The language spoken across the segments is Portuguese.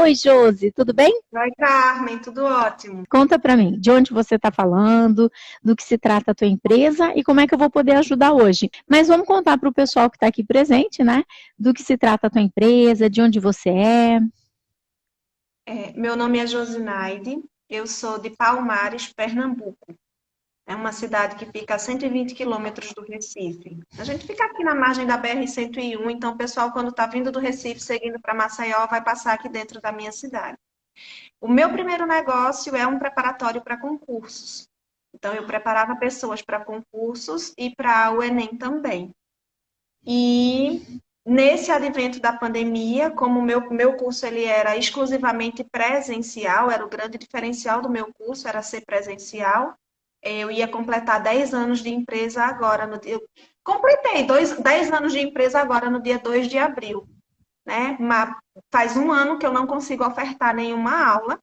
Oi, Josi, tudo bem? Oi, Carmen, tudo ótimo. Conta pra mim, de onde você está falando, do que se trata a tua empresa e como é que eu vou poder ajudar hoje. Mas vamos contar para o pessoal que está aqui presente, né? Do que se trata a tua empresa, de onde você é. Meu nome é Josinaide, eu sou de Palmares, Pernambuco. É uma cidade que fica a 120 quilômetros do Recife. A gente fica aqui na margem da BR-101, então o pessoal, quando está vindo do Recife, seguindo para Maceió, vai passar aqui dentro da minha cidade. O meu primeiro negócio é um preparatório para concursos. Então, eu preparava pessoas para concursos e para o Enem também. E nesse advento da pandemia, como o meu curso ele era exclusivamente presencial, era o grande diferencial do meu curso, era ser presencial. Eu ia completar 10 anos de empresa agora, eu completei 10 anos de empresa agora no dia 2 de abril, né? Mas faz um ano que eu não consigo ofertar nenhuma aula.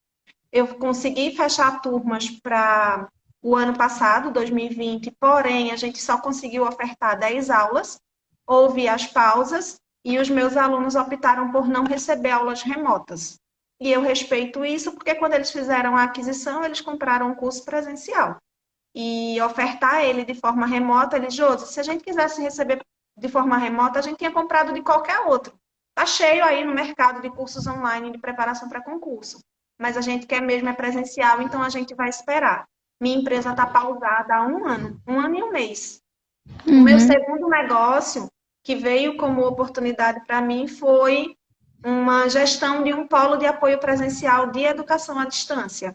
Eu consegui fechar turmas para o ano passado, 2020, porém a gente só conseguiu ofertar 10 aulas, houve as pausas e os meus alunos optaram por não receber aulas remotas. E eu respeito isso porque quando eles fizeram a aquisição, eles compraram um curso presencial. E ofertar ele de forma remota, eles, Josi, se a gente quisesse receber de forma remota, a gente tinha comprado de qualquer outro. Está cheio aí no mercado de cursos online de preparação para concurso. Mas a gente quer mesmo é presencial, então a gente vai esperar. Minha empresa está pausada há um ano e um mês. O meu Uhum. segundo negócio, que veio como oportunidade para mim, foi uma gestão de um polo de apoio presencial de educação à distância.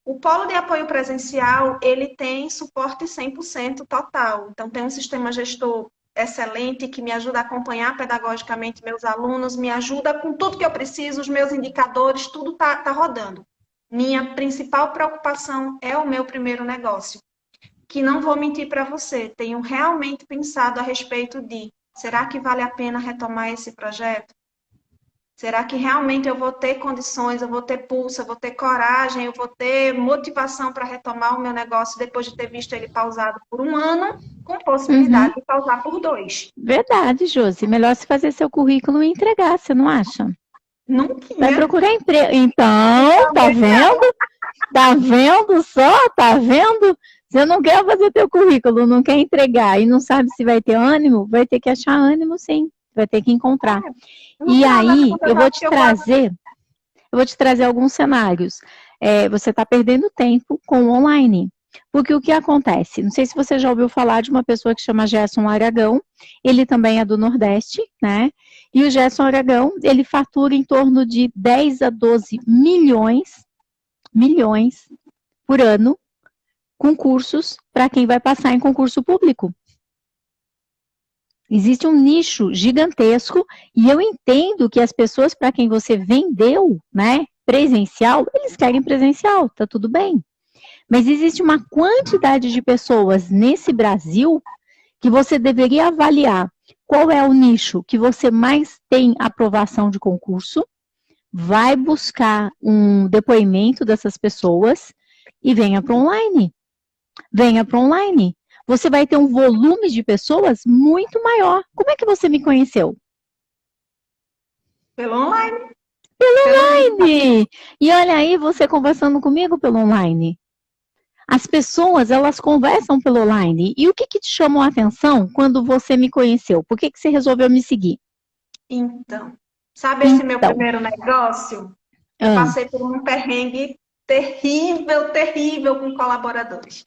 O polo de apoio presencial, ele tem suporte 100% total. Então, tem um sistema gestor excelente que me ajuda a acompanhar pedagogicamente meus alunos, me ajuda com tudo que eu preciso, os meus indicadores, tudo tá rodando. Minha principal preocupação é o meu primeiro negócio, que não vou mentir para você, tenho realmente pensado a respeito de, será que vale a pena retomar esse projeto? Será que realmente eu vou ter condições, eu vou ter pulso, eu vou ter coragem, eu vou ter motivação para retomar o meu negócio depois de ter visto ele pausado por um ano, com Uhum. possibilidade de pausar por dois? Verdade, Josi. Melhor se fazer seu currículo e entregar, você não acha? Não Vai tinha. procurar emprego. Então, tá Também vendo? não. Tá vendo só? Tá vendo? Você não quer fazer teu currículo, não quer entregar e não sabe se vai ter ânimo, vai ter que achar ânimo, sim. Vai ter que encontrar. No E final das aí, contas, eu acho que eu vou te trazer alguns cenários. Você está perdendo tempo com o online. Porque o que acontece? Não sei se você já ouviu falar de uma pessoa que chama Gerson Aragão, ele também é do Nordeste, né? E o Gerson Aragão, ele fatura em torno de 10 a 12 milhões por ano com cursos para quem vai passar em concurso público. Existe um nicho gigantesco e eu entendo que as pessoas para quem você vendeu, né, presencial, eles querem presencial, tá tudo bem. Mas existe uma quantidade de pessoas nesse Brasil que você deveria avaliar qual é o nicho que você mais tem aprovação de concurso, vai buscar um depoimento dessas pessoas e venha para online. Venha para online. Você vai ter um volume de pessoas muito maior. Como é que você me conheceu? pelo online, pelo link. E olha aí você conversando comigo pelo online. As pessoas, elas conversam pelo online. E o que te chamou a atenção quando você me conheceu? Por que você resolveu me seguir? Então, sabe esse meu Então, primeiro negócio? Eu ah, passei por um perrengue terrível, terrível com colaboradores.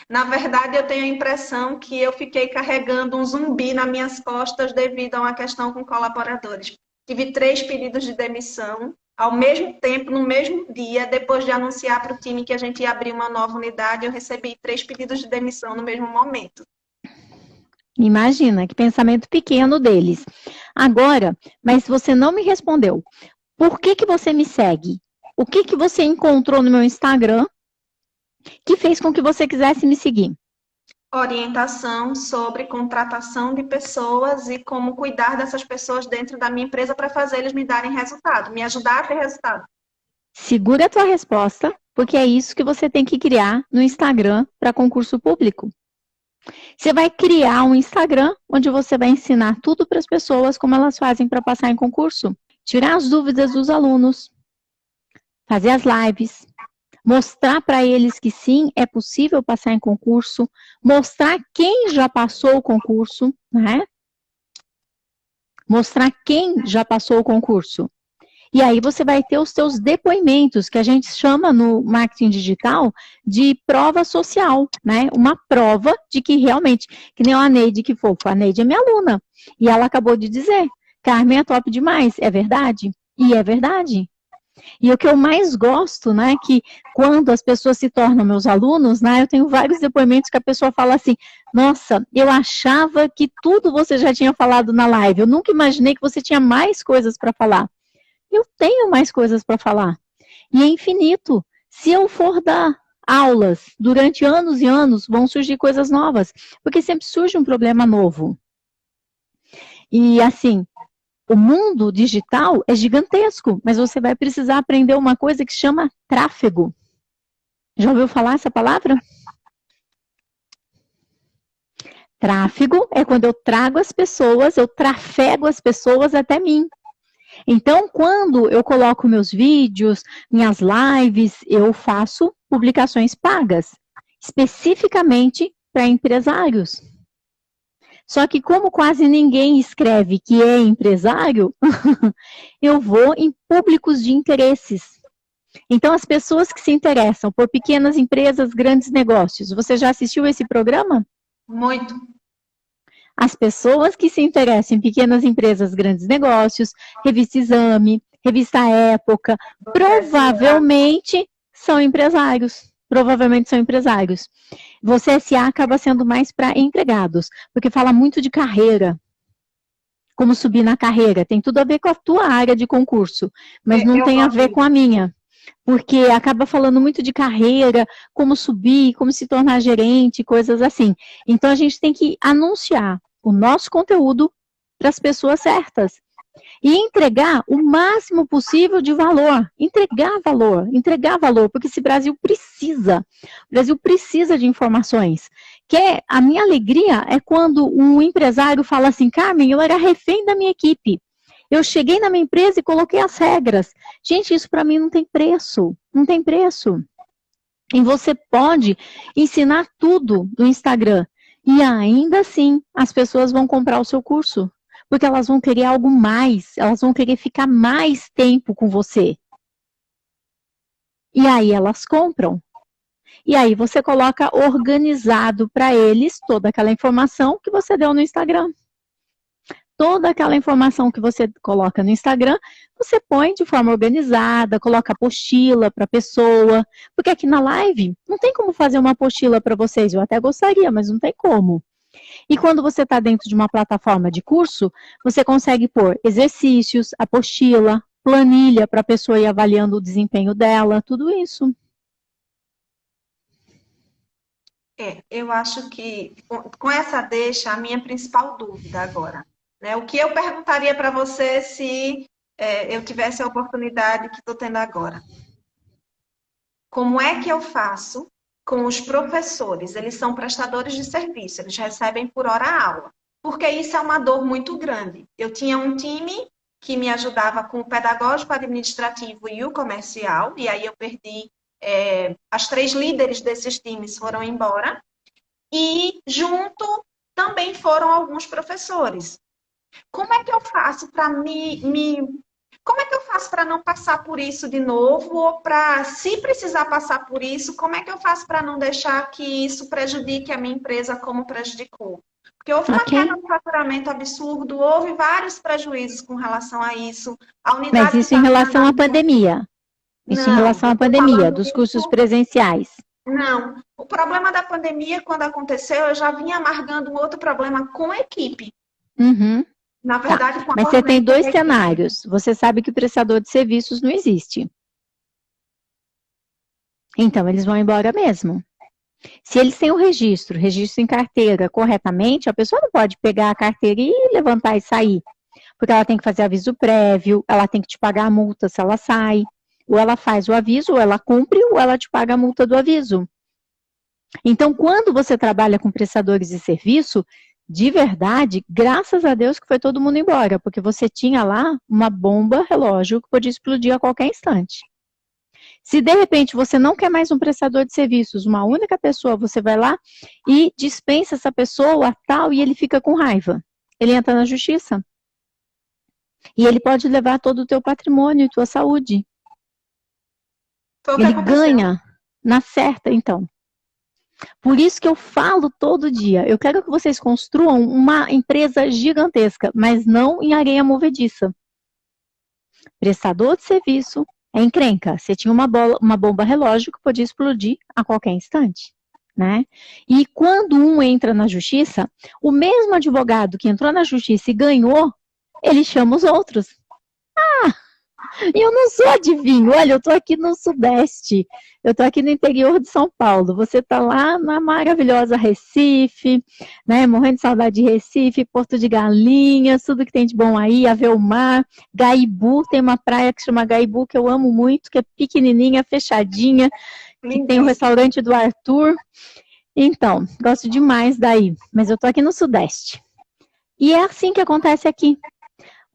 Na verdade, eu tenho a impressão que eu fiquei carregando um zumbi nas minhas costas devido a uma questão com colaboradores. Tive 3 pedidos de demissão ao mesmo tempo, no mesmo dia, depois de anunciar para o time que a gente ia abrir uma nova unidade, eu recebi 3 pedidos de demissão no mesmo momento. imagina, que pensamento pequeno deles. Agora, mas você não me respondeu. Por que você me segue? O que você encontrou no meu Instagram que fez com que você quisesse me seguir? Orientação sobre contratação de pessoas e como cuidar dessas pessoas dentro da minha empresa para fazer eles me darem resultado, me ajudar a ter resultado. Segura a tua resposta, porque é isso que você tem que criar no Instagram para concurso público. Você vai criar um Instagram onde você vai ensinar tudo para as pessoas como elas fazem para passar em concurso. tirar as dúvidas dos alunos, fazer as lives, mostrar para eles que sim, é possível passar em concurso, mostrar quem já passou o concurso, né? Mostrar quem já passou o concurso. E aí você vai ter os seus depoimentos, que a gente chama no marketing digital de prova social, né? Uma prova de que realmente, que nem a Neide, que fofo, a Neide é minha aluna. E ela acabou de dizer, Carmen é top demais, é verdade? E é verdade. E o que eu mais gosto, né, que quando as pessoas se tornam meus alunos, né, eu tenho vários depoimentos que a pessoa fala assim, nossa, eu achava que tudo você já tinha falado na live, eu nunca imaginei que você tinha mais coisas para falar. Eu tenho mais coisas para falar. E é infinito. Se eu for dar aulas durante anos e anos, vão surgir coisas novas, porque sempre surge um problema novo. E assim, o mundo digital é gigantesco, mas você vai precisar aprender uma coisa que chama tráfego. Já ouviu falar essa palavra? Tráfego é quando eu trago as pessoas, eu trafego as pessoas até mim. Então, quando eu coloco meus vídeos, minhas lives, eu faço publicações pagas, especificamente para empresários. Só que como quase ninguém escreve que é empresário, eu vou em públicos de interesses. Então, as pessoas que se interessam por pequenas empresas, grandes negócios. Você já assistiu esse programa? Muito. As pessoas que se interessam em pequenas empresas, grandes negócios, revista Exame, revista Época, provavelmente são empresários. Provavelmente são empresários. Você S.A. acaba sendo mais para empregados, porque fala muito de carreira. Como subir na carreira. Tem tudo a ver com a tua área de concurso, mas não tem a ver com a minha. Porque acaba falando muito de carreira, como subir, como se tornar gerente, coisas assim. Então, a gente tem que anunciar o nosso conteúdo para as pessoas certas. E entregar o máximo possível de valor. Entregar valor, porque esse Brasil precisa. O Brasil precisa de informações. A minha alegria é quando um empresário fala assim, Carmen, eu era refém da minha equipe. Eu cheguei na minha empresa e coloquei as regras. Gente, isso para mim não tem preço. Não tem preço. E você pode ensinar tudo no Instagram. E ainda assim, as pessoas vão comprar o seu curso. Porque elas vão querer algo mais. Elas vão querer ficar mais tempo com você. E aí elas compram. E aí você coloca organizado para eles toda aquela informação que você deu no Instagram. Toda aquela informação que você coloca no Instagram, você põe de forma organizada, coloca apostila para a pessoa, porque aqui na live não tem como fazer uma apostila para vocês, eu até gostaria, mas não tem como. E quando você está dentro de uma plataforma de curso, você consegue pôr exercícios, apostila, planilha para a pessoa ir avaliando o desempenho dela, tudo isso. Eu acho que com essa deixa, a minha principal dúvida agora. Né? O que eu perguntaria para você se eu tivesse a oportunidade que estou tendo agora? Como é que eu faço com os professores? Eles são prestadores de serviço, eles recebem por hora aula. Porque isso é uma dor muito grande. Eu tinha um time que me ajudava com o pedagógico, administrativo e o comercial, e aí eu perdi, as 3 líderes desses times foram embora, e junto também foram alguns professores. Como é que eu faço para como é que eu faço para não passar por isso de novo? Ou para, se precisar passar por isso, como é que eu faço para não deixar que isso prejudique a minha empresa como prejudicou? Porque houve uma queda no faturamento absurdo, houve vários prejuízos com relação a isso. Mas isso em relação à pandemia. Isso em relação à pandemia, dos cursos presenciais. Não. O problema da pandemia, quando aconteceu, eu já vinha amargando um outro problema com a equipe. Uhum. Na verdade, tá. Mas você tem 2 cenários. Você sabe que o prestador de serviços não existe. Então, eles vão embora mesmo. Se eles têm o registro em carteira corretamente, a pessoa não pode pegar a carteira e levantar e sair. Porque ela tem que fazer aviso prévio, ela tem que te pagar a multa se ela sai. Ou ela faz o aviso, ou ela cumpre, ou ela te paga a multa do aviso. Então, quando você trabalha com prestadores de serviço, de verdade, graças a Deus que foi todo mundo embora, porque você tinha lá uma bomba relógio que podia explodir a qualquer instante. Se de repente você não quer mais um prestador de serviços, uma única pessoa, você vai lá e dispensa essa pessoa tal e ele fica com raiva. Ele entra na justiça. E ele pode levar todo o teu patrimônio e tua saúde. Ele ganha na certa, então. Por isso que eu falo todo dia, eu quero que vocês construam uma empresa gigantesca, mas não em areia movediça. Prestador de serviço é encrenca. Você tinha uma bomba relógio que podia explodir a qualquer instante, né? E quando um entra na justiça, o mesmo advogado que entrou na justiça e ganhou, ele chama os outros. Eu não sou adivinho, olha, eu tô aqui no Sudeste, eu tô aqui no interior de São Paulo, você tá lá na maravilhosa Recife, né, morrendo de saudade de Recife, Porto de Galinhas, tudo que tem de bom aí, a ver o mar, Gaibu, tem uma praia que chama Gaibu, que eu amo muito, que é pequenininha, fechadinha, que tem o restaurante do Arthur, então, gosto demais daí, mas eu tô aqui no Sudeste. E é assim que acontece aqui.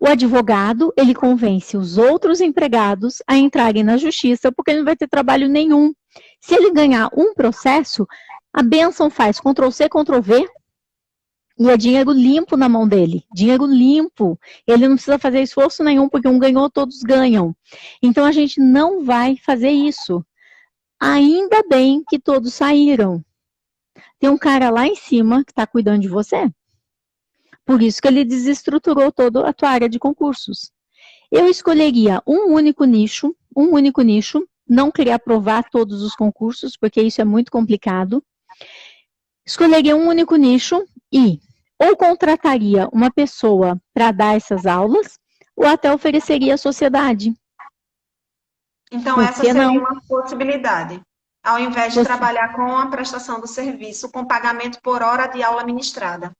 O advogado, ele convence os outros empregados a entrarem na justiça, porque ele não vai ter trabalho nenhum. Se ele ganhar um processo, a bênção faz Ctrl+C, Ctrl+V, e é dinheiro limpo na mão dele. Dinheiro limpo. Ele não precisa fazer esforço nenhum, porque um ganhou, todos ganham. Então, a gente não vai fazer isso. Ainda bem que todos saíram. Tem um cara lá em cima que está cuidando de você. Por isso que ele desestruturou toda a tua área de concursos. Eu escolheria um único nicho, não queria aprovar todos os concursos, porque isso é muito complicado. Escolheria um único nicho e ou contrataria uma pessoa para dar essas aulas, ou até ofereceria à sociedade. Então, essa seria uma possibilidade. Ao invés de trabalhar com a prestação do serviço, com pagamento por hora de aula ministrada.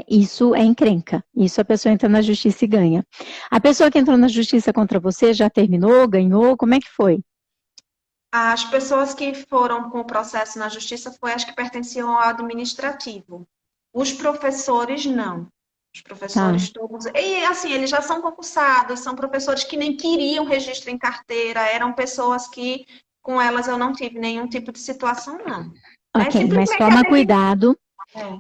Isso é encrenca. Isso a pessoa entra na justiça e ganha. A pessoa que entrou na justiça contra você já terminou, ganhou? Como é que foi? As pessoas que foram com o processo na justiça foi as que pertenciam ao administrativo. Os professores, não. Os professores todos... E, assim, eles já são concursados, são professores que nem queriam registro em carteira, eram pessoas que, com elas, eu não tive nenhum tipo de situação, não. Ok, mas toma cuidado...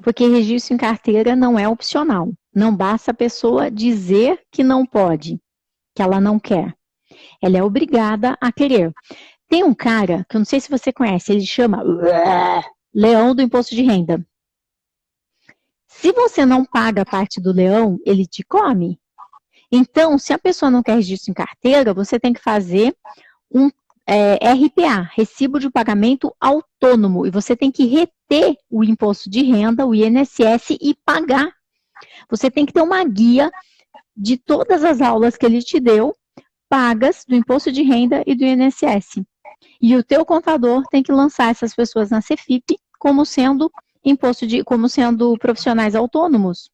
Porque registro em carteira não é opcional. Não basta a pessoa dizer que não pode, que ela não quer. Ela é obrigada a querer. Tem um cara, que eu não sei se você conhece, ele chama Leão do Imposto de Renda. Se você não paga a parte do leão, ele te come. Então, se a pessoa não quer registro em carteira, você tem que fazer um RPA, Recibo de Pagamento Autônomo, e você tem que reter o imposto de renda, o INSS, e pagar. Você tem que ter uma guia de todas as aulas que ele te deu, pagas do imposto de renda e do INSS. E o teu contador tem que lançar essas pessoas na Cefip como sendo profissionais autônomos.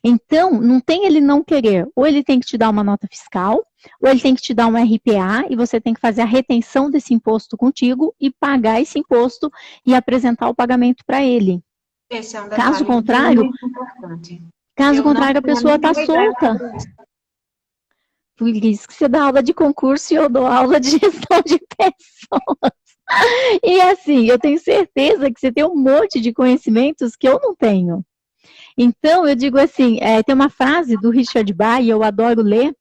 Então, não tem ele não querer, ou ele tem que te dar uma nota fiscal, ou ele tem que te dar um RPA, e você tem que fazer a retenção desse imposto contigo, e pagar esse imposto, e apresentar o pagamento para ele. Esse é um detalhe muito importante. Caso contrário, a pessoa está solta. Por isso que você dá aula de concurso e eu dou aula de gestão de pessoas. E assim, eu tenho certeza que você tem um monte de conhecimentos que eu não tenho. Então, eu digo assim, tem uma frase do Richard Bach, eu adoro ler,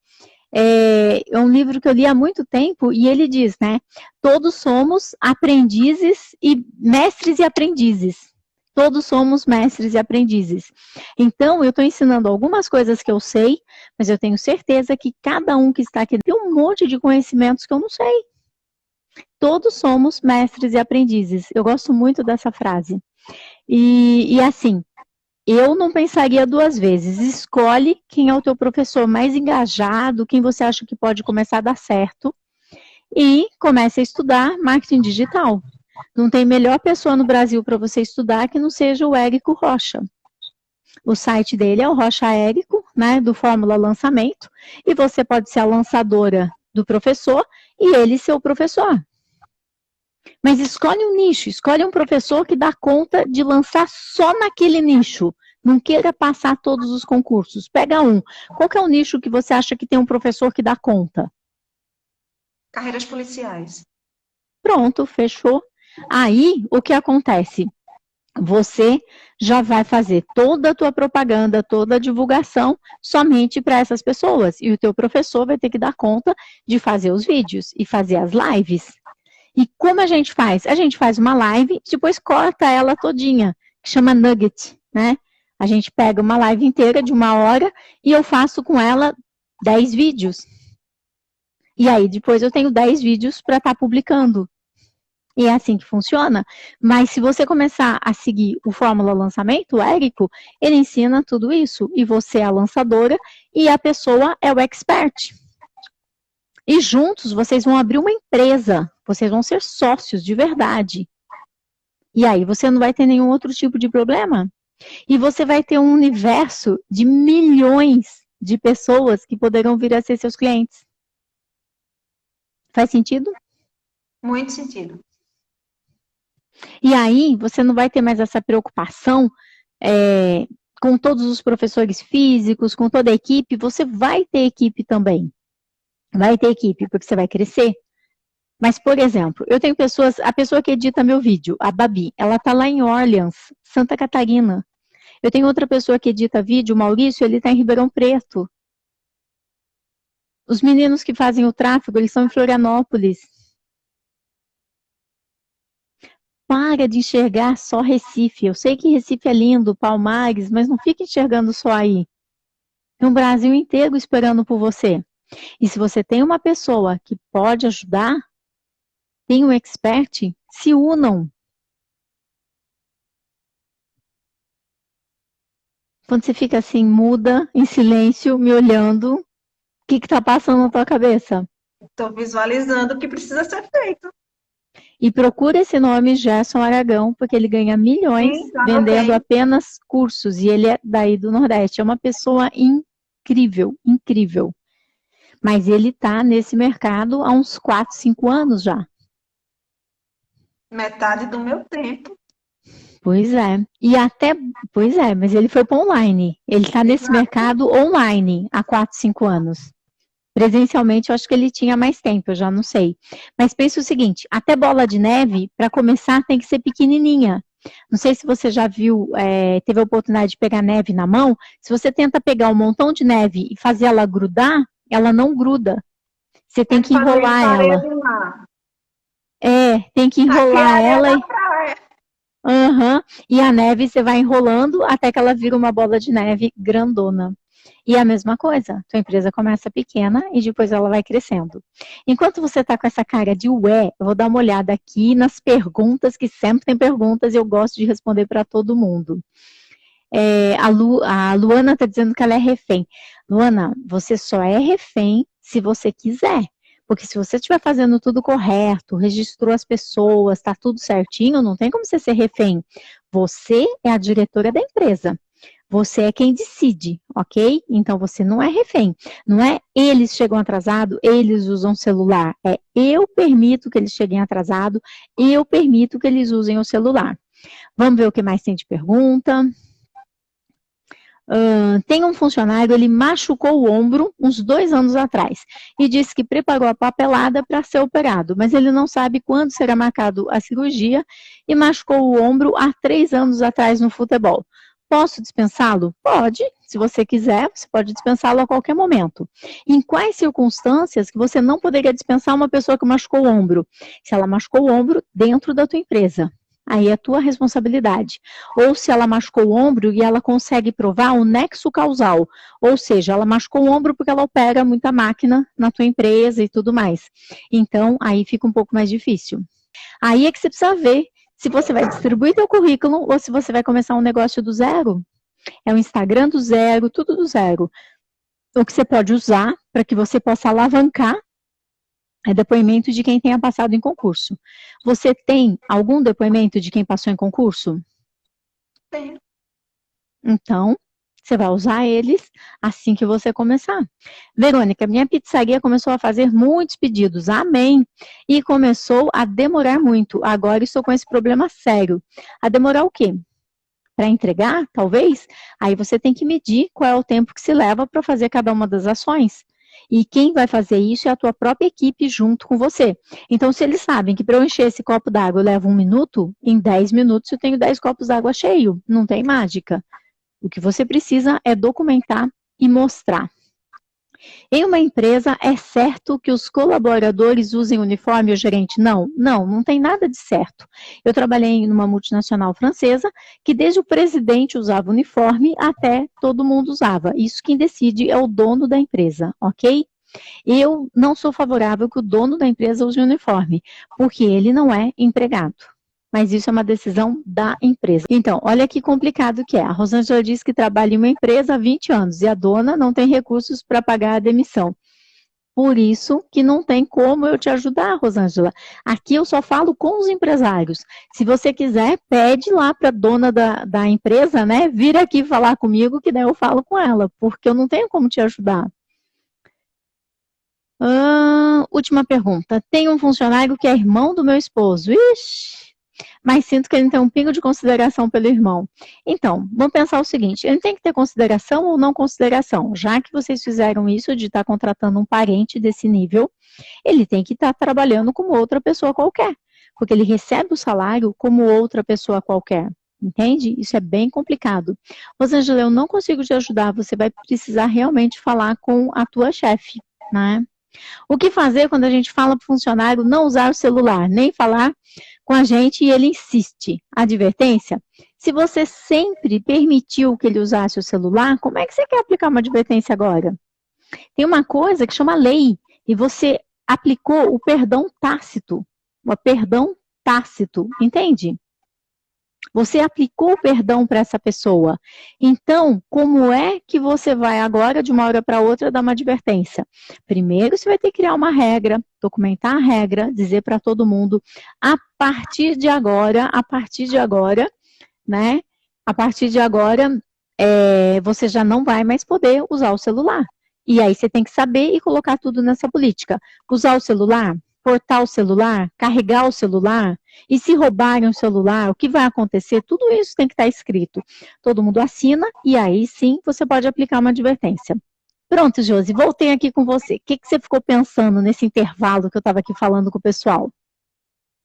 é um livro que eu li há muito tempo, e ele diz, né, todos somos aprendizes e mestres e aprendizes. Todos somos mestres e aprendizes. Então, eu estou ensinando algumas coisas que eu sei, mas eu tenho certeza que cada um que está aqui tem um monte de conhecimentos que eu não sei. Todos somos mestres e aprendizes. Eu gosto muito dessa frase. E assim, eu não pensaria duas vezes. Escolhe quem é o teu professor mais engajado, quem você acha que pode começar a dar certo, e comece a estudar marketing digital. Não tem melhor pessoa no Brasil para você estudar que não seja o Érico Rocha. O site dele é o Rocha Érico, né, do Fórmula Lançamento, e você pode ser a lançadora do professor e ele ser o professor. Mas escolhe um nicho, escolhe um professor que dá conta de lançar só naquele nicho. Não queira passar todos os concursos. Pega um. Qual que é o nicho que você acha que tem um professor que dá conta? Carreiras policiais. Pronto, fechou. Aí, o que acontece? Você já vai fazer toda a tua propaganda, toda a divulgação somente para essas pessoas. E o teu professor vai ter que dar conta de fazer os vídeos e fazer as lives. E como a gente faz? A gente faz uma live, depois corta ela todinha, que chama nugget, né? A gente pega uma live inteira de 1 hora e eu faço com ela 10 vídeos. E aí depois eu tenho 10 vídeos para estar publicando. E é assim que funciona. Mas se você começar a seguir o Fórmula Lançamento, o Érico, ele ensina tudo isso. E você é a lançadora e a pessoa é o expert. E juntos vocês vão abrir uma empresa. Vocês vão ser sócios de verdade. E aí você não vai ter nenhum outro tipo de problema. E você vai ter um universo de milhões de pessoas que poderão vir a ser seus clientes. Faz sentido? Muito sentido. E aí você não vai ter mais essa preocupação com todos os professores físicos, com toda a equipe. Você vai ter equipe também. Vai ter equipe, porque você vai crescer. Mas, por exemplo, eu tenho pessoas, a pessoa que edita meu vídeo, a Babi, ela tá lá em Orleans, Santa Catarina. Eu tenho outra pessoa que edita vídeo, o Maurício, ele tá em Ribeirão Preto. Os meninos que fazem o tráfego, eles são em Florianópolis. Para de enxergar só Recife. Eu sei que Recife é lindo, Palmares, mas não fica enxergando só aí. Tem um Brasil inteiro esperando por você. E se você tem uma pessoa que pode ajudar, tem um expert, se unam. Quando você fica assim, muda, em silêncio, me olhando, o que está passando na tua cabeça? Estou visualizando o que precisa ser feito. E procura esse nome, Gerson Aragão, porque ele ganha milhões vendendo apenas cursos. E ele é daí do Nordeste. É uma pessoa incrível, incrível. Mas ele está nesse mercado há uns 4, 5 anos já. Metade do meu tempo. Pois é. Pois é, mas ele foi para online. Ele está nesse mercado online há 4, 5 anos. Presencialmente, eu acho que ele tinha mais tempo, eu já não sei. Mas pensa o seguinte, até bola de neve, para começar, tem que ser pequenininha. Não sei se você já viu, teve a oportunidade de pegar neve na mão. Se você tenta pegar um montão de neve e fazer ela grudar, ela não gruda. Você tem que enrolar ela. Tem que enrolar ela. Uhum. E a neve você vai enrolando até que ela vira uma bola de neve grandona. E a mesma coisa, tua empresa começa pequena e depois ela vai crescendo. Enquanto você está com essa cara de ué, eu vou dar uma olhada aqui nas perguntas, que sempre tem perguntas e eu gosto de responder para todo mundo. A Luana está dizendo que ela é refém. Luana, você só é refém se você quiser. Porque se você estiver fazendo tudo correto, registrou as pessoas, está tudo certinho, não tem como você ser refém. Você é a diretora da empresa. Você é quem decide, ok? Então você não é refém. Não é eles chegam atrasados, eles usam celular. É eu permito que eles cheguem atrasados, eu permito que eles usem o celular. Vamos ver o que mais tem de pergunta. Tem um funcionário, ele machucou o ombro uns 2 anos atrás e disse que preparou a papelada para ser operado, mas ele não sabe quando será marcado a cirurgia e machucou o ombro há 3 anos atrás no futebol. Posso dispensá-lo? Pode, se você quiser, você pode dispensá-lo a qualquer momento. Em quais circunstâncias que você não poderia dispensar uma pessoa que machucou o ombro? Se ela machucou o ombro dentro da tua empresa. Aí é a tua responsabilidade. Ou se ela machucou o ombro e ela consegue provar um nexo causal. Ou seja, ela machucou o ombro porque ela opera muita máquina na tua empresa e tudo mais. Então, aí fica um pouco mais difícil. Aí é que você precisa ver se você vai distribuir teu currículo ou se você vai começar um negócio do zero. É o Instagram do zero, tudo do zero. O que você pode usar para que você possa alavancar é depoimento de quem tenha passado em concurso. Você tem algum depoimento de quem passou em concurso? Tenho. Então, Você vai usar eles assim que você começar. Verônica, minha pizzaria começou a fazer muitos pedidos, amém. E começou a demorar muito. Agora estou com esse problema sério. A demorar o quê? Para entregar, talvez? Aí você tem que medir qual é o tempo que se leva para fazer cada uma das ações. E quem vai fazer isso é a tua própria equipe junto com você. Então, se eles sabem que para eu encher esse copo d'água eu levo 1 minuto, em 10 minutos eu tenho 10 copos d'água cheio. Não tem mágica. O que você precisa é documentar e mostrar. Em uma empresa, é certo que os colaboradores usem uniforme, o gerente? Não tem nada de certo. Eu trabalhei numa multinacional francesa que desde o presidente usava uniforme até todo mundo usava. Isso quem decide é o dono da empresa, ok? Eu não sou favorável que o dono da empresa use uniforme, porque ele não é empregado. Mas isso é uma decisão da empresa. Então, olha que complicado que é. A Rosângela diz que trabalha em uma empresa há 20 anos e a dona não tem recursos para pagar a demissão. Por isso que não tem como eu te ajudar, Rosângela. Aqui eu só falo com os empresários. Se você quiser, pede lá para a dona da empresa, né? Vir aqui falar comigo, que daí eu falo com ela, porque eu não tenho como te ajudar. Última pergunta. Tem um funcionário que é irmão do meu esposo. Ixi! Mas sinto que ele não tem um pingo de consideração pelo irmão. Então, vamos pensar o seguinte, ele tem que ter consideração ou não consideração? Já que vocês fizeram isso de estar contratando um parente desse nível, ele tem que estar trabalhando como outra pessoa qualquer, porque ele recebe o salário como outra pessoa qualquer. Entende? Isso é bem complicado. Rosângela, eu não consigo te ajudar, você vai precisar realmente falar com a tua chefe, né? O que fazer quando a gente fala para o funcionário não usar o celular, nem falar com a gente e ele insiste? Advertência? Se você sempre permitiu que ele usasse o celular, como é que você quer aplicar uma advertência agora? Tem uma coisa que chama lei, e você aplicou o perdão tácito. O perdão tácito, entende? Você aplicou o perdão para essa pessoa. Então, como é que você vai agora, de uma hora para outra, dar uma advertência? Primeiro, você vai ter que criar uma regra, documentar a regra, dizer para todo mundo, a partir de agora, né? A partir de agora, você já não vai mais poder usar o celular. E aí você tem que saber e colocar tudo nessa política. Usar o celular, portar o celular, carregar o celular, e se roubarem o celular, o que vai acontecer? Tudo isso tem que estar escrito. Todo mundo assina e aí sim você pode aplicar uma advertência. Pronto, Josi, voltei aqui com você. O que você ficou pensando nesse intervalo que eu estava aqui falando com o pessoal?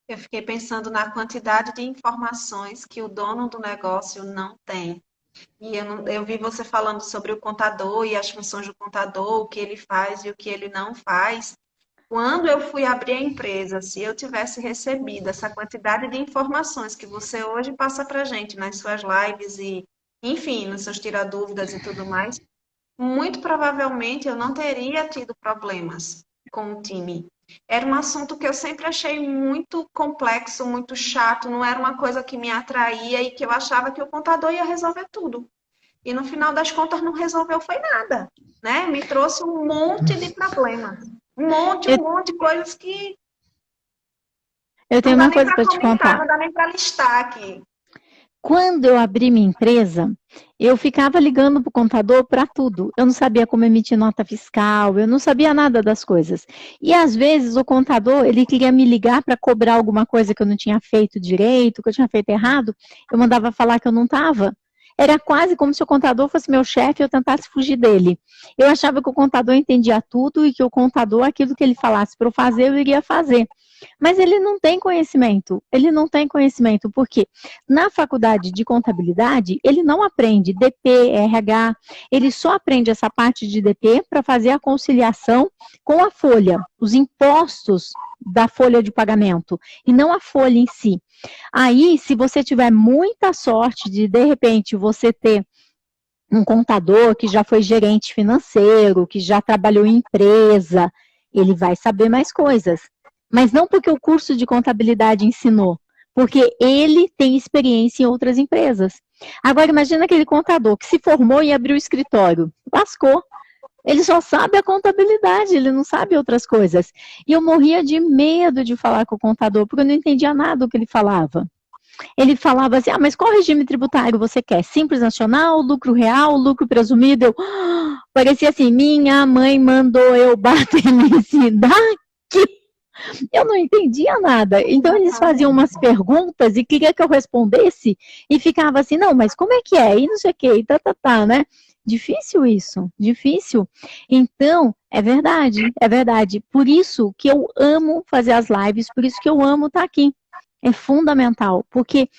Eu fiquei pensando na quantidade de informações que o dono do negócio não tem. E eu vi você falando sobre o contador e as funções do contador, o que ele faz e o que ele não faz. Quando eu fui abrir a empresa, se eu tivesse recebido essa quantidade de informações que você hoje passa para a gente nas suas lives e, enfim, nos seus tira-dúvidas e tudo mais, muito provavelmente eu não teria tido problemas com o time. Era um assunto que eu sempre achei muito complexo, muito chato, não era uma coisa que me atraía e que eu achava que o contador ia resolver tudo. E no final das contas não resolveu foi nada, né? Me trouxe um monte de problemas. Um monte de coisas que Eu tenho uma coisa para te contar. Não dá nem para listar aqui. Quando eu abri minha empresa, eu ficava ligando para o contador para tudo. Eu não sabia como emitir nota fiscal, eu não sabia nada das coisas. E às vezes o contador, ele queria me ligar para cobrar alguma coisa que eu não tinha feito direito, que eu tinha feito errado, eu mandava falar que eu não estava. Era quase como se o contador fosse meu chefe e eu tentasse fugir dele. Eu achava que o contador entendia tudo e que o contador, aquilo que ele falasse para eu fazer, eu iria fazer. Mas ele não tem conhecimento. Ele não tem conhecimento, porque na faculdade de contabilidade, ele não aprende DP, RH, ele só aprende essa parte de DP para fazer a conciliação com a folha, os impostos da folha de pagamento, e não a folha em si. Aí, se você tiver muita sorte de repente, você ter um contador que já foi gerente financeiro, que já trabalhou em empresa, ele vai saber mais coisas. Mas não porque o curso de contabilidade ensinou, porque ele tem experiência em outras empresas. Agora, imagina aquele contador que se formou e abriu o escritório. Lascou. Ele só sabe a contabilidade, ele não sabe outras coisas. E eu morria de medo de falar com o contador, porque eu não entendia nada do que ele falava. ele falava assim, mas qual regime tributário você quer? Simples nacional, lucro real, lucro presumido? Parecia assim, minha mãe mandou eu bater nesse daqui. Eu não entendia nada. Então, eles faziam umas perguntas e queria que eu respondesse e ficava assim, não, mas como é que é? E não sei o que, e tá, né? Difícil isso, difícil. Então, é verdade, é verdade. Por isso que eu amo fazer as lives, por isso que eu amo estar aqui. É fundamental, porque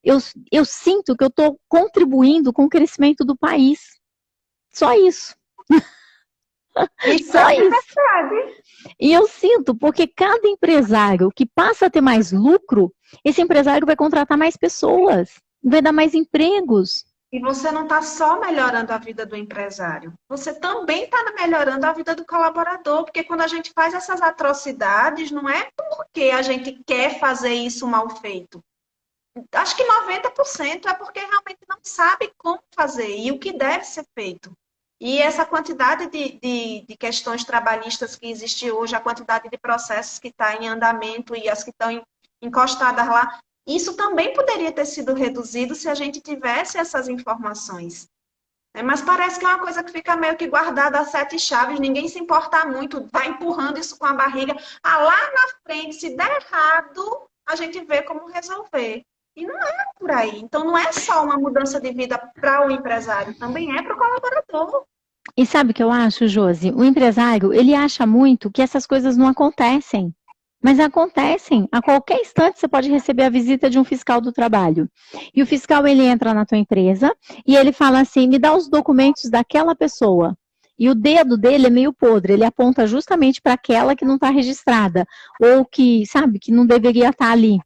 eu sinto que eu estou contribuindo com o crescimento do país. Só isso. Só isso. E eu sinto, porque cada empresário que passa a ter mais lucro, esse empresário vai contratar mais pessoas, vai dar mais empregos. E você não está só melhorando a vida do empresário, você também está melhorando a vida do colaborador, porque quando a gente faz essas atrocidades, não é porque a gente quer fazer isso mal feito. Acho que 90% é porque realmente não sabe como fazer e o que deve ser feito. E essa quantidade de questões trabalhistas que existe hoje, a quantidade de processos que está em andamento e as que estão encostadas lá, isso também poderia ter sido reduzido se a gente tivesse essas informações. Mas parece que é uma coisa que fica meio que guardada a 7 chaves, ninguém se importa muito, vai empurrando isso com a barriga. Lá na frente, se der errado, a gente vê como resolver. E não é por aí. Então, não é só uma mudança de vida para o empresário, também é para o colaborador. E sabe o que eu acho, Josi? O empresário, ele acha muito que essas coisas não acontecem. Mas acontecem. A qualquer instante você pode receber a visita de um fiscal do trabalho. E o fiscal, ele entra na tua empresa e ele fala assim, me dá os documentos daquela pessoa. E o dedo dele é meio podre, ele aponta justamente para aquela que não está registrada. Ou que, sabe, que não deveria estar ali.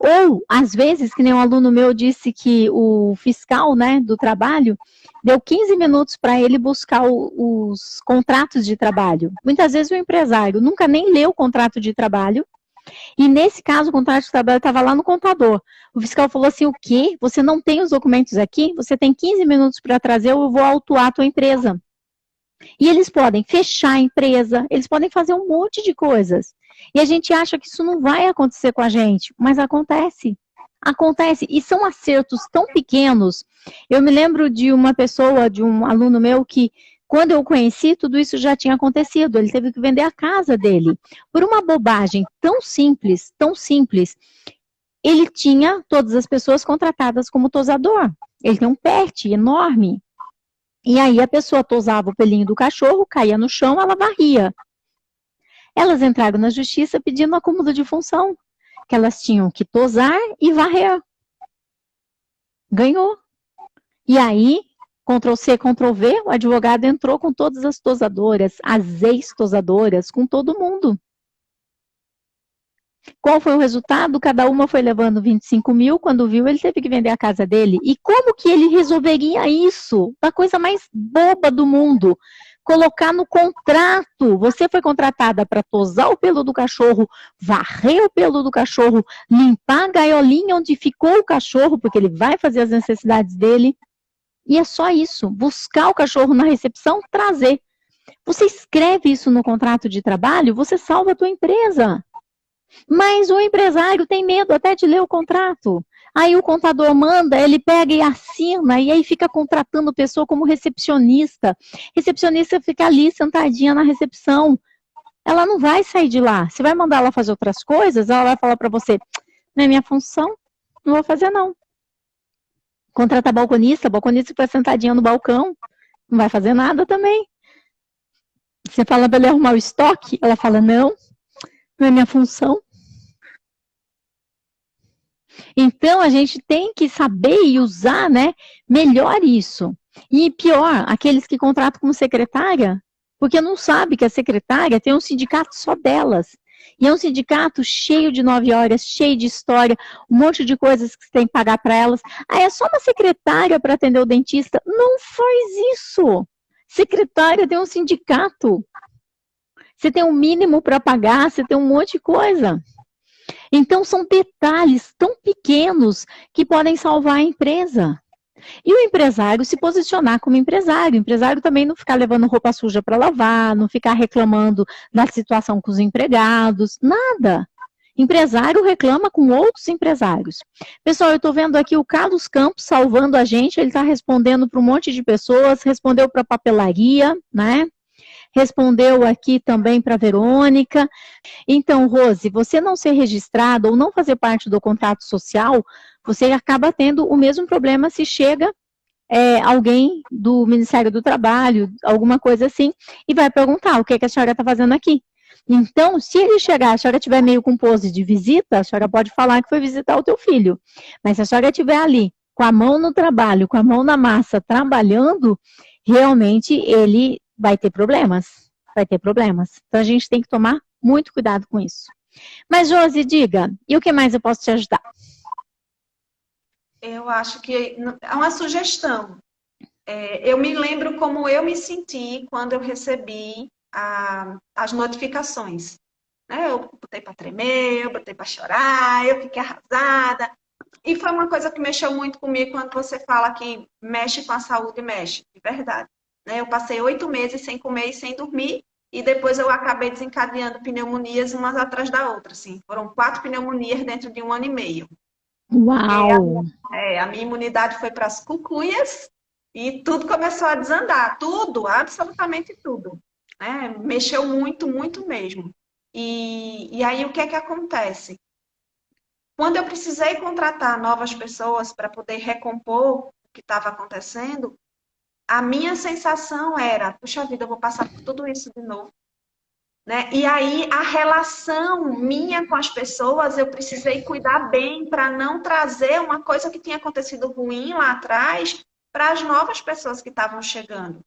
Ou, às vezes, que nem um aluno meu disse que o fiscal, né, do trabalho, deu 15 minutos para ele buscar os contratos de trabalho. Muitas vezes o empresário nunca nem leu o contrato de trabalho, e nesse caso o contrato de trabalho estava lá no contador. O fiscal falou assim, o quê? Você não tem os documentos aqui? Você tem 15 minutos para trazer ou eu vou autuar a tua empresa. E eles podem fechar a empresa, eles podem fazer um monte de coisas. E a gente acha que isso não vai acontecer com a gente, mas acontece. Acontece, e são acertos tão pequenos. Eu me lembro de uma pessoa, de um aluno meu, que quando eu o conheci, tudo isso já tinha acontecido. Ele teve que vender a casa dele. Por uma bobagem tão simples, ele tinha todas as pessoas contratadas como tosador. Ele tem um pet enorme. E aí a pessoa tosava o pelinho do cachorro, caía no chão, ela varria. Elas entraram na justiça pedindo acúmulo de função, que elas tinham que tosar e varrer. Ganhou. E aí, Ctrl+C, Ctrl+V, o advogado entrou com todas as tosadoras, as ex-tosadoras, com todo mundo. Qual foi o resultado? Cada uma foi levando 25 mil, quando viu, ele teve que vender a casa dele. E como que ele resolveria isso? A coisa mais boba do mundo. Colocar no contrato. Você foi contratada para tosar o pelo do cachorro, varrer o pelo do cachorro, limpar a gaiolinha onde ficou o cachorro, porque ele vai fazer as necessidades dele. E é só isso. Buscar o cachorro na recepção, trazer. Você escreve isso no contrato de trabalho, você salva a tua empresa. Mas o empresário tem medo até de ler o contrato. Aí o contador manda, ele pega e assina, e aí fica contratando pessoa como recepcionista. Recepcionista fica ali, sentadinha na recepção. Ela não vai sair de lá. Você vai mandar ela fazer outras coisas, ela vai falar para você, não é minha função, não vou fazer não. Contrata balconista fica sentadinha no balcão, não vai fazer nada também. Você fala para ele arrumar o estoque, ela fala, não é minha função. Então, a gente tem que saber e usar, né, melhor isso. E pior, aqueles que contratam como secretária, porque não sabe que a secretária tem um sindicato só delas. E é um sindicato cheio de 9 horas, cheio de história, um monte de coisas que você tem que pagar para elas. Ah, é só uma secretária para atender o dentista? Não faz isso. Secretária tem um sindicato. Você tem um mínimo para pagar, você tem um monte de coisa. Então, são detalhes tão pequenos que podem salvar a empresa. E o empresário se posicionar como empresário. O empresário também não ficar levando roupa suja para lavar, não ficar reclamando da situação com os empregados, nada. Empresário reclama com outros empresários. Pessoal, eu estou vendo aqui o Carlos Campos salvando a gente, ele está respondendo para um monte de pessoas, respondeu para a papelaria, né? Respondeu aqui também para a Verônica. Então, Rose, você não ser registrado ou não fazer parte do contrato social, você acaba tendo o mesmo problema se chega alguém do Ministério do Trabalho, alguma coisa assim, e vai perguntar o que, que a senhora está fazendo aqui. Então, se ele chegar, a senhora tiver meio com pose de visita, a senhora pode falar que foi visitar o teu filho. Mas se a senhora estiver ali, com a mão no trabalho, com a mão na massa, trabalhando, realmente ele vai ter problemas. Vai ter problemas. Então, a gente tem que tomar muito cuidado com isso. Mas, Josi, diga, e o que mais eu posso te ajudar? Eu acho que é uma sugestão. Eu me lembro como eu me senti quando eu recebi as notificações. Né? Eu botei para tremer, eu botei para chorar, eu fiquei arrasada. E foi uma coisa que mexeu muito comigo quando você fala que mexe com a saúde, mexe, de verdade. Né? Eu passei 8 meses sem comer e sem dormir, e depois eu acabei desencadeando pneumonias umas atrás da outra. Assim. Foram 4 pneumonias dentro de 1 ano e meio. Uau! A minha imunidade foi para as cucuias e tudo começou a desandar. Tudo, absolutamente tudo. Né? Mexeu muito, muito mesmo. E aí o que é que acontece? Quando eu precisei contratar novas pessoas para poder recompor o que estava acontecendo, a minha sensação era, puxa vida, eu vou passar por tudo isso de novo. Né? E aí, a relação minha com as pessoas, eu precisei cuidar bem para não trazer uma coisa que tinha acontecido ruim lá atrás para as novas pessoas que estavam chegando.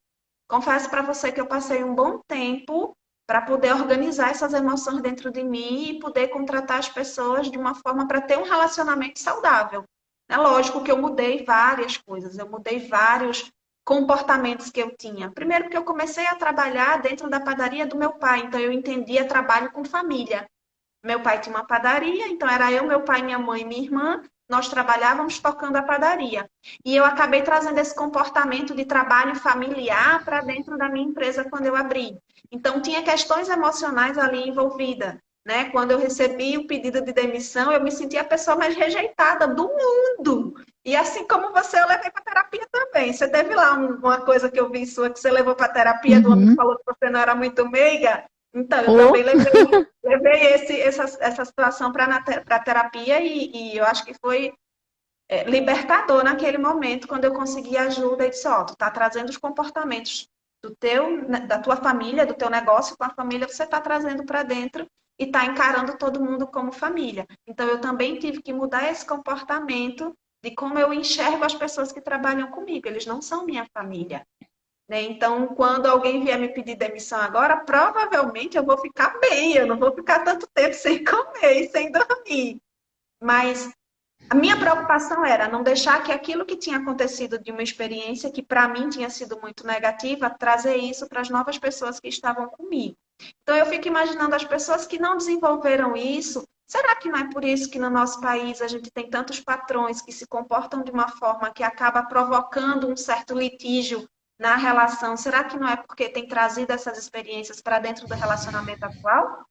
Confesso para você que eu passei um bom tempo para poder organizar essas emoções dentro de mim e poder contratar as pessoas de uma forma para ter um relacionamento saudável. É lógico que eu mudei várias coisas, eu mudei vários comportamentos que eu tinha. Primeiro porque eu comecei a trabalhar dentro da padaria do meu pai, então eu entendia trabalho com família. Meu pai tinha uma padaria, então era eu, meu pai, minha mãe e minha irmã, nós trabalhávamos tocando a padaria. E eu acabei trazendo esse comportamento de trabalho familiar para dentro da minha empresa quando eu abri. Então tinha questões emocionais ali envolvidas. Né? Quando eu recebi o pedido de demissão, eu me sentia a pessoa mais rejeitada do mundo. E assim como você, eu levei para terapia também. Você teve lá uma coisa que eu vi sua que você levou para terapia do homem que falou que você não era muito meiga. Então, eu também levei essa situação para terapia e eu acho que foi libertador naquele momento, quando eu consegui ajuda e disse, ó, tu tá trazendo os comportamentos da tua família, do teu negócio com a família, você está trazendo para dentro e está encarando todo mundo como família. Então, eu também tive que mudar esse comportamento de como eu enxergo as pessoas que trabalham comigo. Eles não são minha família. Né? Então, quando alguém vier me pedir demissão agora, provavelmente eu vou ficar bem, eu não vou ficar tanto tempo sem comer e sem dormir. Mas a minha preocupação era não deixar que aquilo que tinha acontecido de uma experiência que para mim tinha sido muito negativa, trazer isso para as novas pessoas que estavam comigo. Então, eu fico imaginando as pessoas que não desenvolveram isso. Será que não é por isso que no nosso país a gente tem tantos patrões que se comportam de uma forma que acaba provocando um certo litígio na relação? Será que não é porque tem trazido essas experiências para dentro do relacionamento atual?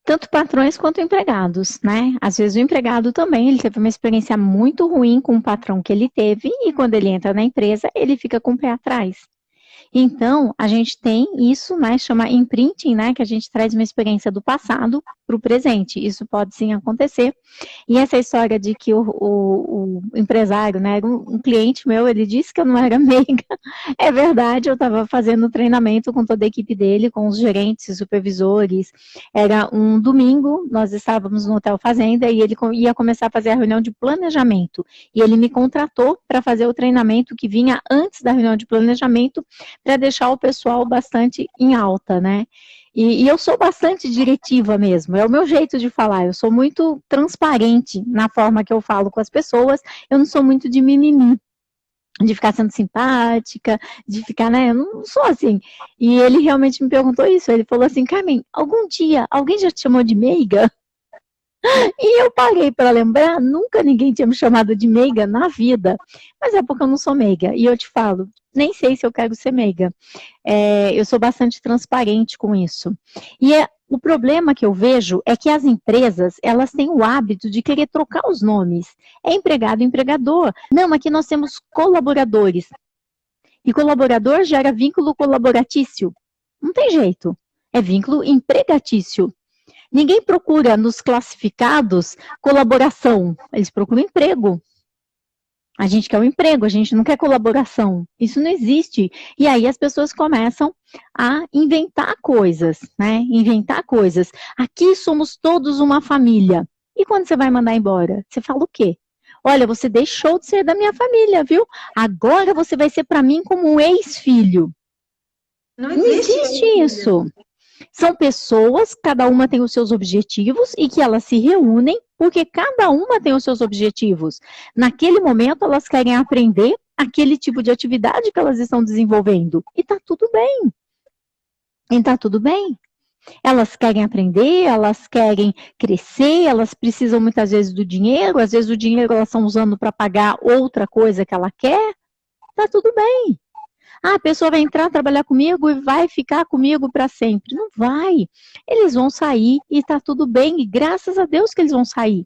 Tanto patrões quanto empregados, né? Às vezes o empregado também, ele teve uma experiência muito ruim com o patrão que ele teve e quando ele entra na empresa, ele fica com o pé atrás. Então, a gente tem isso, né, chama imprinting, né, que a gente traz uma experiência do passado para o presente. Isso pode sim acontecer. E essa história de que o empresário, né, um cliente meu, ele disse que eu não era meiga. É verdade, eu estava fazendo treinamento com toda a equipe dele, com os gerentes, supervisores. Era um domingo, nós estávamos no Hotel Fazenda e ele ia começar a fazer a reunião de planejamento. E ele me contratou para fazer o treinamento que vinha antes da reunião de planejamento, para deixar o pessoal bastante em alta, né? E eu sou bastante diretiva mesmo, é o meu jeito de falar, eu sou muito transparente na forma que eu falo com as pessoas, eu não sou muito de mimimi, de ficar sendo simpática, de ficar, né, eu não sou assim. E ele realmente me perguntou isso, ele falou assim, Carmen, algum dia alguém já te chamou de meiga? E eu parei para lembrar, nunca ninguém tinha me chamado de meiga na vida, mas é porque eu não sou meiga, e eu te falo, nem sei se eu quero ser meiga. Eu sou bastante transparente com isso. E O problema que eu vejo é que as empresas, elas têm o hábito de querer trocar os nomes. É empregado e empregador. Não, aqui nós temos colaboradores. E colaborador gera vínculo colaboratício. Não tem jeito. É vínculo empregatício. Ninguém procura nos classificados colaboração. Eles procuram emprego. A gente quer um emprego, a gente não quer colaboração. Isso não existe. E aí as pessoas começam a inventar coisas, né? Inventar coisas. Aqui somos todos uma família. E quando você vai mandar embora? Você fala o quê? Olha, você deixou de ser da minha família, viu? Agora você vai ser para mim como um ex-filho. Não existe isso. São pessoas, cada uma tem os seus objetivos e que elas se reúnem porque cada uma tem os seus objetivos. Naquele momento, elas querem aprender aquele tipo de atividade que elas estão desenvolvendo. E tá tudo bem. E tá tudo bem. Elas querem aprender, elas querem crescer, elas precisam muitas vezes do dinheiro, às vezes o dinheiro elas estão usando para pagar outra coisa que ela quer. Tá tudo bem. Ah, a pessoa vai entrar, trabalhar comigo e vai ficar comigo para sempre. Não vai. Eles vão sair e está tudo bem. E graças a Deus que eles vão sair.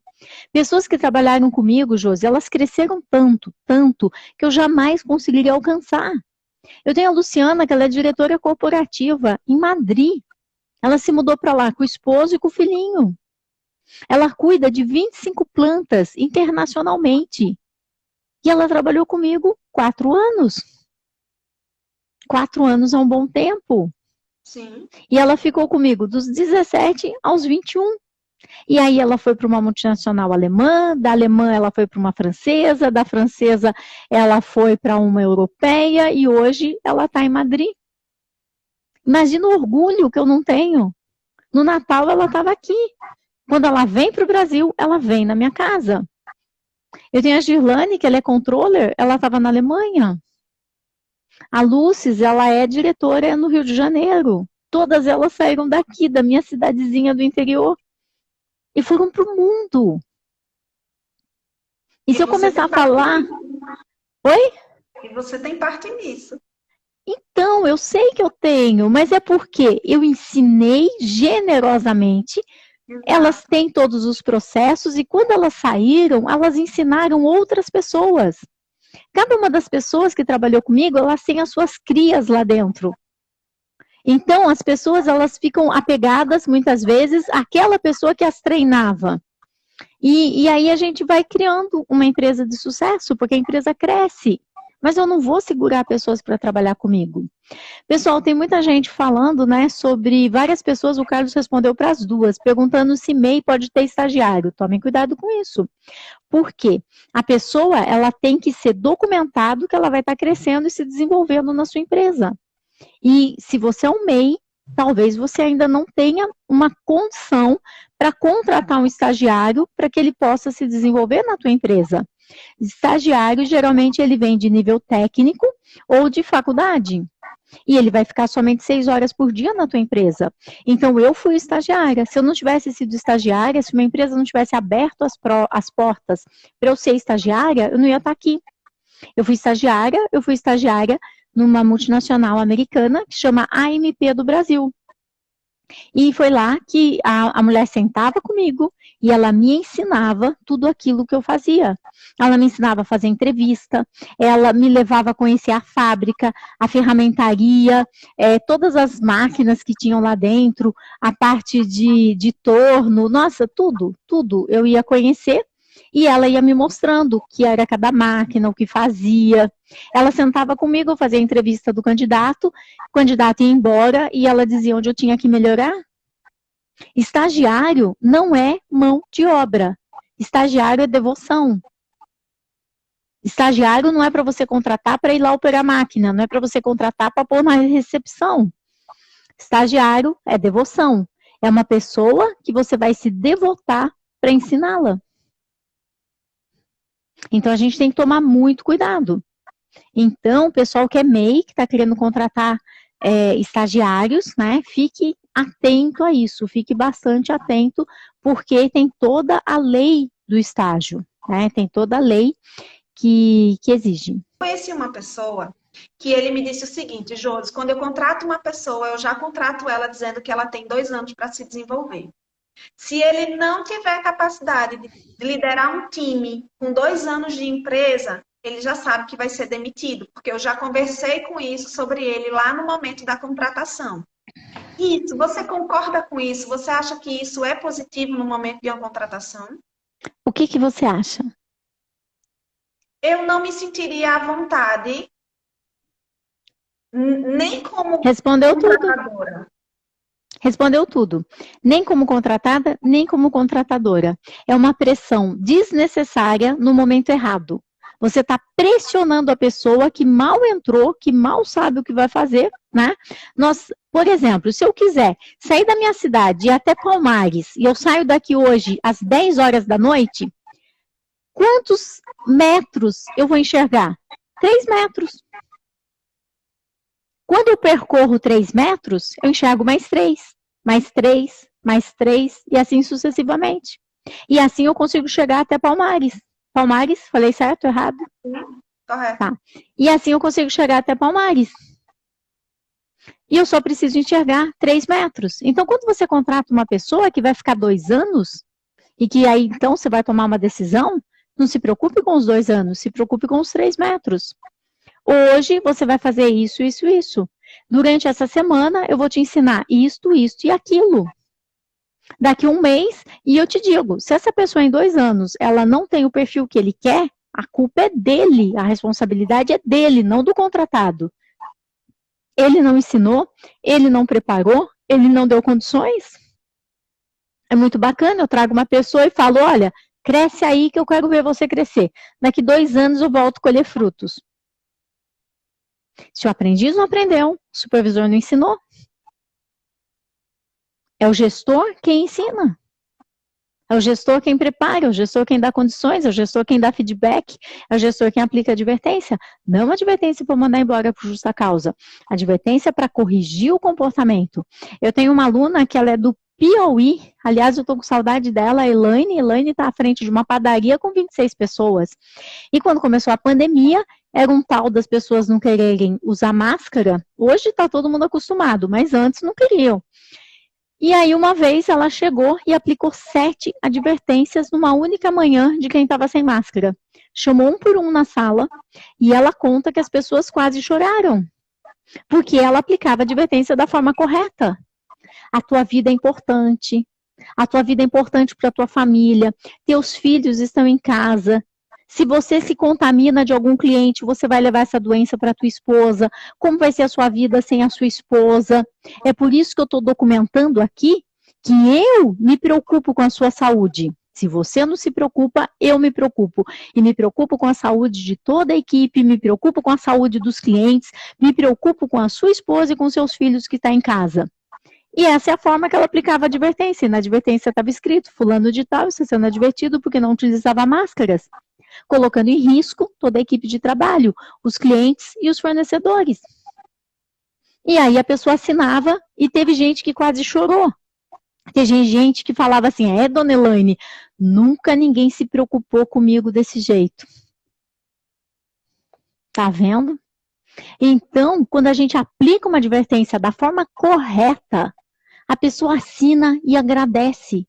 Pessoas que trabalharam comigo, Josi, elas cresceram tanto, tanto, que eu jamais conseguiria alcançar. Eu tenho a Luciana, que ela é diretora corporativa em Madrid. Ela se mudou para lá com o esposo e com o filhinho. Ela cuida de 25 plantas internacionalmente. E ela trabalhou comigo 4 anos. 4 anos é um bom tempo. Sim. E ela ficou comigo dos 17 aos 21. E aí ela foi para uma multinacional alemã, da alemã ela foi para uma francesa, da francesa ela foi para uma europeia e hoje ela está em Madrid. Imagina o orgulho que eu não tenho. No Natal ela estava aqui. Quando ela vem para o Brasil, ela vem na minha casa. Eu tenho a Girlane, que ela é controller, ela estava na Alemanha. A Lúcia, ela é diretora no Rio de Janeiro. Todas elas saíram daqui, da minha cidadezinha do interior. E foram para o mundo. E se eu começar a falar... Oi? E você tem parte nisso. Então, eu sei que eu tenho, mas é porque eu ensinei generosamente. Elas têm todos os processos e quando elas saíram, elas ensinaram outras pessoas. Cada uma das pessoas que trabalhou comigo, elas têm as suas crias lá dentro. Então, as pessoas, elas ficam apegadas, muitas vezes, àquela pessoa que as treinava. E aí a gente vai criando uma empresa de sucesso, porque a empresa cresce. Mas eu não vou segurar pessoas para trabalhar comigo. Pessoal, tem muita gente falando, né, sobre várias pessoas, o Carlos respondeu para as duas, perguntando se MEI pode ter estagiário. Tomem cuidado com isso. Por quê? A pessoa, ela tem que ser documentado que ela vai estar crescendo e se desenvolvendo na sua empresa. E se você é um MEI, talvez você ainda não tenha uma condição para contratar um estagiário para que ele possa se desenvolver na tua empresa. Estagiário, geralmente, ele vem de nível técnico ou de faculdade. E ele vai ficar somente 6 horas por dia na tua empresa. Então, eu fui estagiária. Se eu não tivesse sido estagiária, se uma empresa não tivesse aberto as portas para eu ser estagiária, eu não ia estar aqui. Eu fui estagiária numa multinacional americana que chama AMP do Brasil. E foi lá que a mulher sentava comigo e ela me ensinava tudo aquilo que eu fazia. Ela me ensinava a fazer entrevista, ela me levava a conhecer a fábrica, a ferramentaria, todas as máquinas que tinham lá dentro, a parte de torno, nossa, tudo eu ia conhecer. E ela ia me mostrando o que era cada máquina, o que fazia. Ela sentava comigo, eu fazia a entrevista do candidato, o candidato ia embora e ela dizia onde eu tinha que melhorar. Estagiário não é mão de obra. Estagiário é devoção. Estagiário não é para você contratar para ir lá operar a máquina, não é para você contratar para pôr na recepção. Estagiário é devoção. É uma pessoa que você vai se devotar para ensiná-la. Então, a gente tem que tomar muito cuidado. Então, o pessoal que é MEI, que está querendo contratar estagiários, né, fique atento a isso, fique bastante atento, porque tem toda a lei do estágio, né, tem toda a lei que exige. Conheci uma pessoa que ele me disse o seguinte: Josi, quando eu contrato uma pessoa, eu já contrato ela dizendo que ela tem 2 anos para se desenvolver. Se ele não tiver capacidade de liderar um time com 2 anos de empresa, ele já sabe que vai ser demitido, porque eu já conversei com isso sobre ele lá no momento da contratação. Isso, você concorda com isso? Você acha que isso é positivo no momento de uma contratação? O que você acha? Eu não me sentiria à vontade, nem como Respondeu contratadora. tudo. Respondeu tudo. Nem como contratada, nem como contratadora. É uma pressão desnecessária no momento errado. Você está pressionando a pessoa que mal entrou, que mal sabe o que vai fazer, né? Por exemplo, se eu quiser sair da minha cidade e ir até Palmares, e eu saio daqui hoje às 10 horas da noite, quantos metros eu vou enxergar? 3 metros. Quando eu percorro 3 metros, eu enxergo mais 3, mais 3, mais 3, e assim sucessivamente. E assim eu consigo chegar até Palmares. Palmares, falei certo ou errado? Correto. Tá. E assim eu consigo chegar até Palmares. E eu só preciso enxergar 3 metros. Então, quando você contrata uma pessoa que vai ficar 2 anos, e que aí então você vai tomar uma decisão, não se preocupe com os 2 anos, se preocupe com os 3 metros. Hoje você vai fazer isso, isso, isso. Durante essa semana eu vou te ensinar isto, isto e aquilo. Daqui um mês, e eu te digo, se essa pessoa em 2 anos, ela não tem o perfil que ele quer, a culpa é dele, a responsabilidade é dele, não do contratado. Ele não ensinou, ele não preparou, ele não deu condições. É muito bacana, eu trago uma pessoa e falo, olha, cresce aí que eu quero ver você crescer. Daqui 2 anos eu volto a colher frutos. Se o aprendiz não aprendeu, o supervisor não ensinou. É o gestor quem ensina. É o gestor quem prepara, é o gestor quem dá condições, é o gestor quem dá feedback, é o gestor quem aplica advertência. Não advertência para mandar embora por justa causa. Advertência para corrigir o comportamento. Eu tenho uma aluna que ela é do Piauí, aliás, eu estou com saudade dela, a Elaine. Elaine está à frente de uma padaria com 26 pessoas. E quando começou a pandemia, era um tal das pessoas não quererem usar máscara. Hoje está todo mundo acostumado, mas antes não queriam. E aí, uma vez, ela chegou e aplicou 7 advertências numa única manhã de quem estava sem máscara. Chamou um por um na sala e ela conta que as pessoas quase choraram, porque ela aplicava a advertência da forma correta. A tua vida é importante. A tua vida é importante para a tua família. Teus filhos estão em casa. Se você se contamina de algum cliente, você vai levar essa doença para a tua esposa. Como vai ser a sua vida sem a sua esposa? É por isso que eu estou documentando aqui que eu me preocupo com a sua saúde. Se você não se preocupa, eu me preocupo. E me preocupo com a saúde de toda a equipe, me preocupo com a saúde dos clientes, me preocupo com a sua esposa e com seus filhos que estão em casa. E essa é a forma que ela aplicava a advertência. E na advertência estava escrito, fulano de tal está sendo advertido porque não utilizava máscaras, colocando em risco toda a equipe de trabalho, os clientes e os fornecedores. E aí a pessoa assinava e teve gente que quase chorou. Teve gente que falava assim, dona Elaine, nunca ninguém se preocupou comigo desse jeito. Tá vendo? Então, quando a gente aplica uma advertência da forma correta, a pessoa assina e agradece.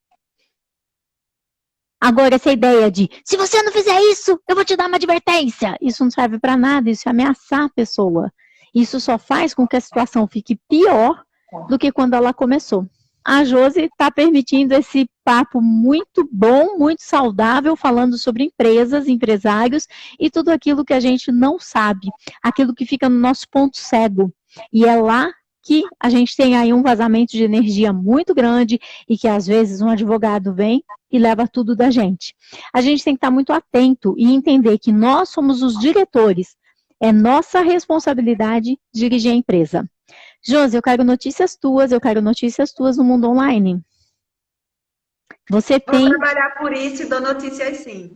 Agora, essa ideia de, se você não fizer isso, eu vou te dar uma advertência. Isso não serve para nada, isso é ameaçar a pessoa. Isso só faz com que a situação fique pior do que quando ela começou. A Josi está permitindo esse papo muito bom, muito saudável, falando sobre empresas, empresários e tudo aquilo que a gente não sabe, aquilo que fica no nosso ponto cego. E é lá que a gente tem aí um vazamento de energia muito grande e que às vezes um advogado vem e leva tudo da gente. A gente tem que estar muito atento e entender que nós somos os diretores. É nossa responsabilidade dirigir a empresa. Josi, eu quero notícias tuas no mundo online. Você tem... Vou trabalhar por isso e dou notícias sim.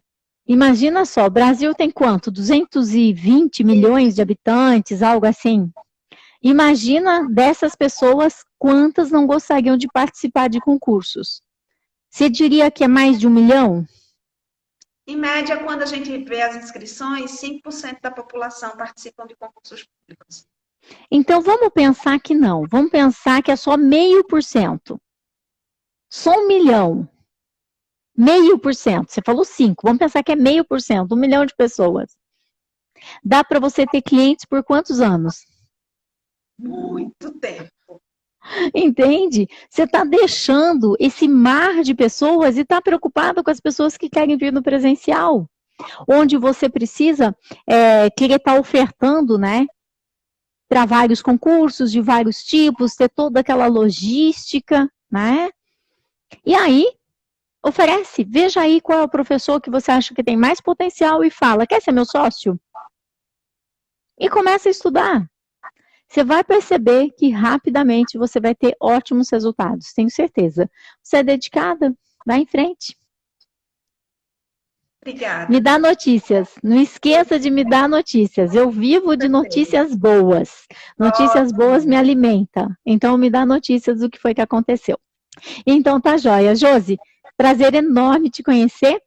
Imagina só, o Brasil tem quanto? 220 milhões de habitantes, algo assim? Imagina dessas pessoas, quantas não gostariam de participar de concursos? Você diria que é mais de 1 milhão? Em média, quando a gente vê as inscrições, 5% da população participam de concursos públicos. Então, vamos pensar que não. Vamos pensar que é só 0,5%. Só 1 milhão. 0,5%. Você falou 5. Vamos pensar que é 0,5%. 1 milhão de pessoas. Dá para você ter clientes por quantos anos? Muito tempo. Entende? Você está deixando esse mar de pessoas e está preocupado com as pessoas que querem vir no presencial. Onde você precisa querer estar ofertando, né? Para vários concursos de vários tipos, ter toda aquela logística, né? E aí, oferece, veja aí qual é o professor que você acha que tem mais potencial e fala, quer ser meu sócio? E começa a estudar. Você vai perceber que rapidamente você vai ter ótimos resultados, tenho certeza. Você é dedicada? Vai em frente. Obrigada. Me dá notícias. Não esqueça de me dar notícias. Eu vivo de notícias boas. Notícias boas me alimentam. Então, me dá notícias do que foi que aconteceu. Então, tá joia. Josi, prazer enorme te conhecer.